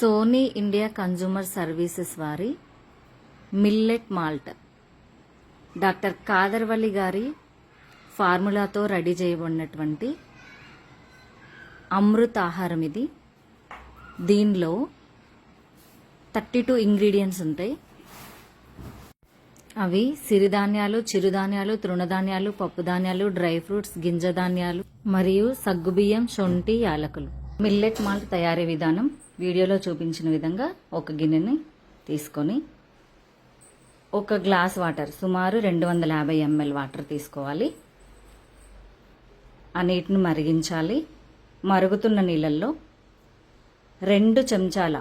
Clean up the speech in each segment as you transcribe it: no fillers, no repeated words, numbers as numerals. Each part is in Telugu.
సోనీ ఇండియా కన్జ్యూమర్ సర్వీసెస్ వారి మిల్లెట్ మాల్ట్ డాక్టర్ కాదర్వల్లి గారి ఫార్ములాతో రెడీ చేయబడినటువంటి అమృత ఆహారం ఇది. దీనిలో 32 ఇంగ్రీడియంట్స్ ఉంటాయి. అవి సిరిధాన్యాలు, చిరుధాన్యాలు, తృణధాన్యాలు, పప్పుధాన్యాలు, డ్రై ఫ్రూట్స్, గింజ ధాన్యాలు మరియు సగ్గుబియ్యం, శొంఠి, యాలకులు. మిల్లెట్ మాల్ట్ తయారీ విధానం వీడియోలో చూపించిన విధంగా ఒక గిన్నెని తీసుకొని ఒక గ్లాస్ వాటర్, సుమారు 250 ml వాటర్ తీసుకోవాలి. ఆ నీటిని మరిగించాలి. మరుగుతున్న నీళ్ళల్లో 2 చెంచాల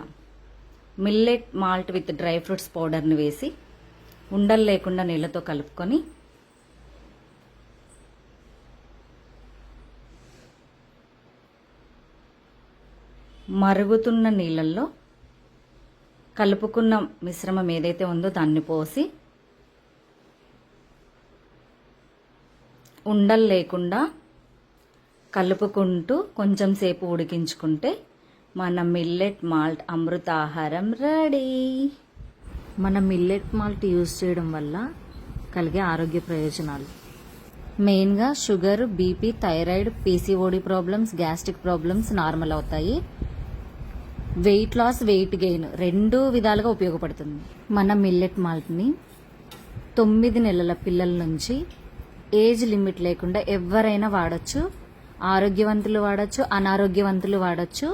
millet malt with dry fruits పౌడర్ని వేసి ఉండలు లేకుండా నీళ్ళతో కలుపుకొని మరుగుతున్న నీళ్ళల్లో కలుపుకున్న మిశ్రమం ఏదైతే ఉందో దాన్ని పోసి ఉండలు లేకుండా కలుపుకుంటూ కొంచెం సేపు ఉడికించుకుంటే మన మిల్లెట్ మాల్ట్ అమృత ఆహారం రెడీ. మన మిల్లెట్ మాల్ట్ యూజ్ చేయడం వల్ల కలిగే ఆరోగ్య ప్రయోజనాలు మెయిన్గా sugar, BP, thyroid, PCOD problems, gastric problems normal అవుతాయి. వెయిట్ లాస్, వెయిట్ గెయిన్ 2 విధాలుగా ఉపయోగపడుతుంది. మన మిల్లెట్ మాల్ట్ని 9 నెలల పిల్లల నుంచి ఏజ్ లిమిట్ లేకుండా ఎవరైనా వాడచ్చు. ఆరోగ్యవంతులు వాడచ్చు, అనారోగ్యవంతులు వాడచ్చు.